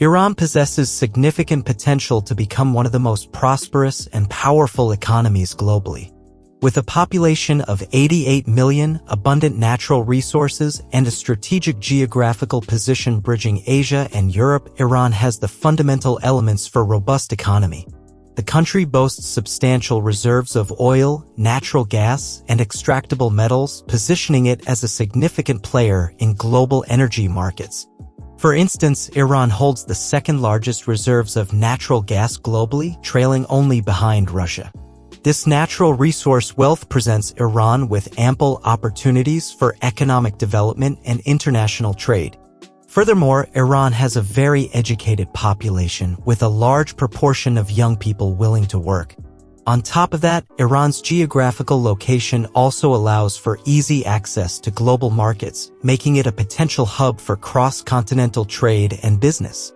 Iran possesses significant potential to become one of the most prosperous and powerful economies globally. With a population of 88 million, abundant natural resources, and a strategic geographical position bridging Asia and Europe, Iran has the fundamental elements for a robust economy. The country boasts substantial reserves of oil, natural gas, and extractable metals, positioning it as a significant player in global energy markets. For instance, Iran holds the second-largest reserves of natural gas globally, trailing only behind Russia. This natural resource wealth presents Iran with ample opportunities for economic development and international trade. Furthermore, Iran has a very educated population with a large proportion of young people willing to work. On top of that, Iran's geographical location also allows for easy access to global markets, making it a potential hub for cross-continental trade and business.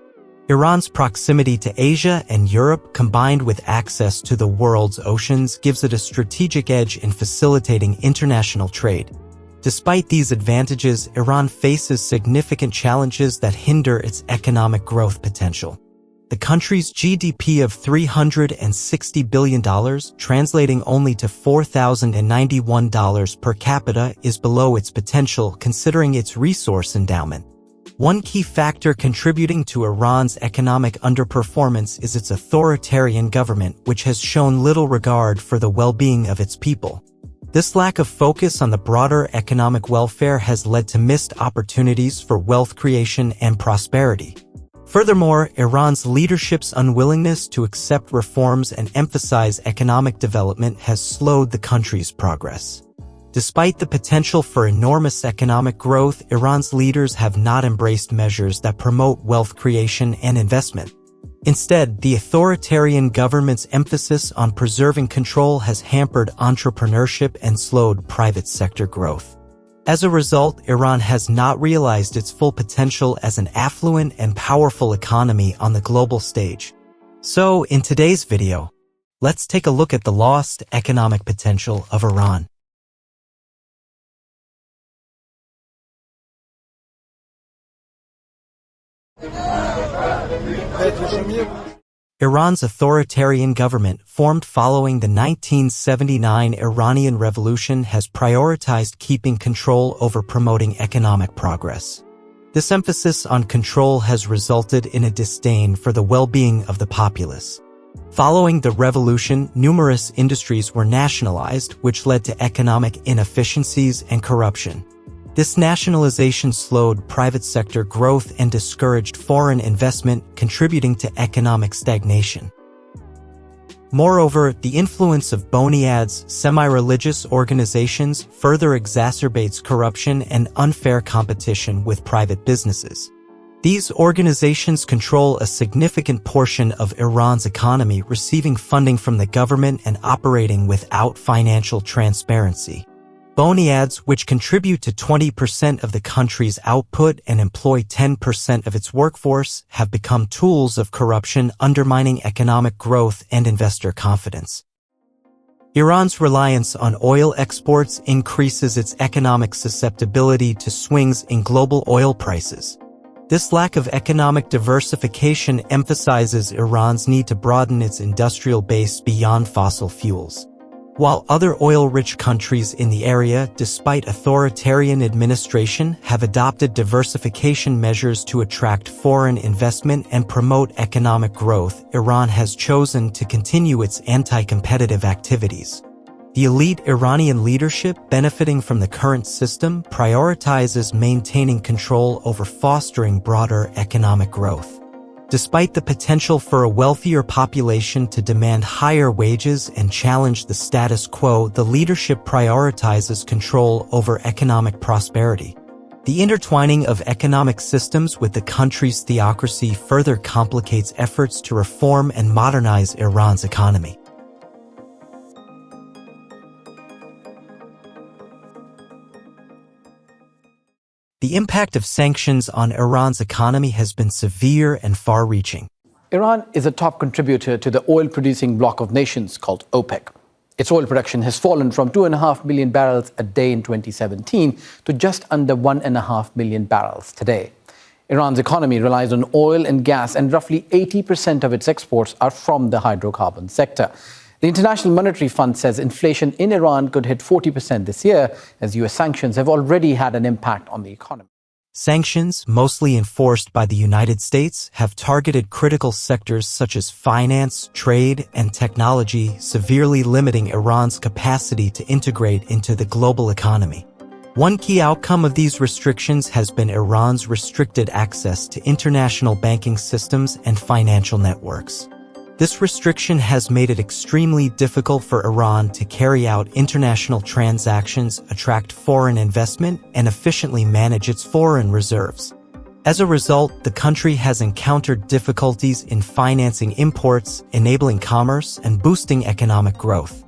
Iran's proximity to Asia and Europe, combined with access to the world's oceans, gives it a strategic edge in facilitating international trade. Despite these advantages, Iran faces significant challenges that hinder its economic growth potential. The country's GDP of $360 billion, translating only to $4,091 per capita, is below its potential considering its resource endowment. One key factor contributing to Iran's economic underperformance is its authoritarian government, which has shown little regard for the well-being of its people. This lack of focus on the broader economic welfare has led to missed opportunities for wealth creation and prosperity. Furthermore, Iran's leadership's unwillingness to accept reforms and emphasize economic development has slowed the country's progress. Despite the potential for enormous economic growth, Iran's leaders have not embraced measures that promote wealth creation and investment. Instead, the authoritarian government's emphasis on preserving control has hampered entrepreneurship and slowed private sector growth. As a result, Iran has not realized its full potential as an affluent and powerful economy on the global stage. So, in today's video, let's take a look at the lost economic potential of Iran. Iran's authoritarian government, formed following the 1979 Iranian Revolution, has prioritized keeping control over promoting economic progress. This emphasis on control has resulted in a disdain for the well-being of the populace. Following the revolution, numerous industries were nationalized, which led to economic inefficiencies and corruption. This nationalization slowed private sector growth and discouraged foreign investment, contributing to economic stagnation. Moreover, the influence of boniads, semi-religious organizations, further exacerbates corruption and unfair competition with private businesses. These organizations control a significant portion of Iran's economy, receiving funding from the government and operating without financial transparency. Boniads, which contribute to 20% of the country's output and employ 10% of its workforce, have become tools of corruption, undermining economic growth and investor confidence. Iran's reliance on oil exports increases its economic susceptibility to swings in global oil prices. This lack of economic diversification emphasizes Iran's need to broaden its industrial base beyond fossil fuels. While other oil-rich countries in the area, despite authoritarian administration, have adopted diversification measures to attract foreign investment and promote economic growth, Iran has chosen to continue its anti-competitive activities. The elite Iranian leadership, benefiting from the current system, prioritizes maintaining control over fostering broader economic growth. Despite the potential for a wealthier population to demand higher wages and challenge the status quo, the leadership prioritizes control over economic prosperity. The intertwining of economic systems with the country's theocracy further complicates efforts to reform and modernize Iran's economy. The impact of sanctions on Iran's economy has been severe and far-reaching. Iran is a top contributor to the oil-producing bloc of nations called OPEC. Its oil production has fallen from 2.5 million barrels a day in 2017 to just under 1.5 million barrels today. Iran's economy relies on oil and gas, and roughly 80% of its exports are from the hydrocarbon sector. The International Monetary Fund says inflation in Iran could hit 40% this year, as US sanctions have already had an impact on the economy. Sanctions, mostly enforced by the United States, have targeted critical sectors such as finance, trade, and technology, severely limiting Iran's capacity to integrate into the global economy. One key outcome of these restrictions has been Iran's restricted access to international banking systems and financial networks. This restriction has made it extremely difficult for Iran to carry out international transactions, attract foreign investment, and efficiently manage its foreign reserves. As a result, the country has encountered difficulties in financing imports, enabling commerce, and boosting economic growth.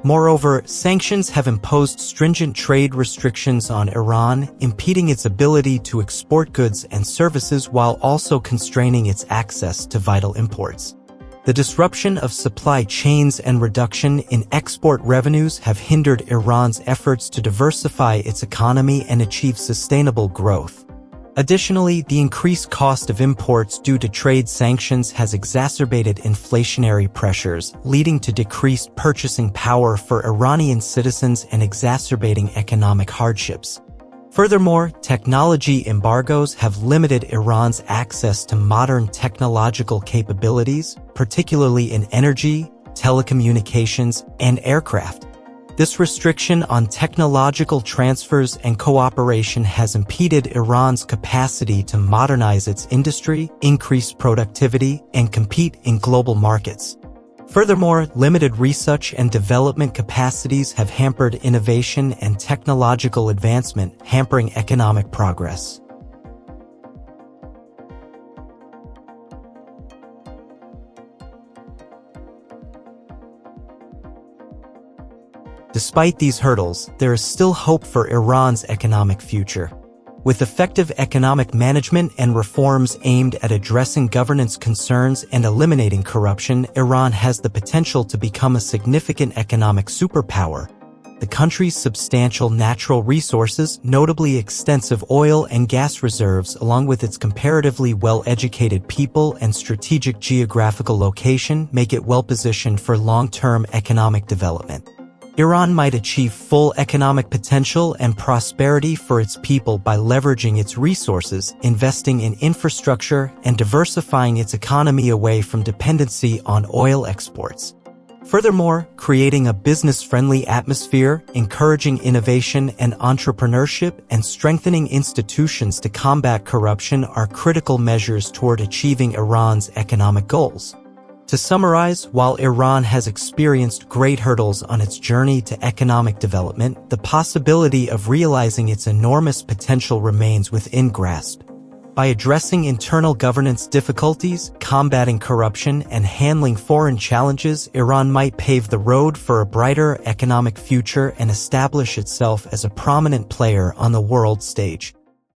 Moreover, sanctions have imposed stringent trade restrictions on Iran, impeding its ability to export goods and services while also constraining its access to vital imports. The disruption of supply chains and reduction in export revenues have hindered Iran's efforts to diversify its economy and achieve sustainable growth. Additionally, the increased cost of imports due to trade sanctions has exacerbated inflationary pressures, leading to decreased purchasing power for Iranian citizens and exacerbating economic hardships. Furthermore, technology embargoes have limited Iran's access to modern technological capabilities, particularly in energy, telecommunications, and aircraft. This restriction on technological transfers and cooperation has impeded Iran's capacity to modernize its industry, increase productivity, and compete in global markets. Furthermore, limited research and development capacities have hampered innovation and technological advancement, hampering economic progress. Despite these hurdles, there is still hope for Iran's economic future. With effective economic management and reforms aimed at addressing governance concerns and eliminating corruption, Iran has the potential to become a significant economic superpower. The country's substantial natural resources, notably extensive oil and gas reserves, along with its comparatively well-educated people and strategic geographical location, make it well-positioned for long-term economic development. Iran might achieve full economic potential and prosperity for its people by leveraging its resources, investing in infrastructure, and diversifying its economy away from dependency on oil exports. Furthermore, creating a business-friendly atmosphere, encouraging innovation and entrepreneurship, and strengthening institutions to combat corruption are critical measures toward achieving Iran's economic goals. To summarize, while Iran has experienced great hurdles on its journey to economic development, the possibility of realizing its enormous potential remains within grasp. By addressing internal governance difficulties, combating corruption, and handling foreign challenges, Iran might pave the road for a brighter economic future and establish itself as a prominent player on the world stage.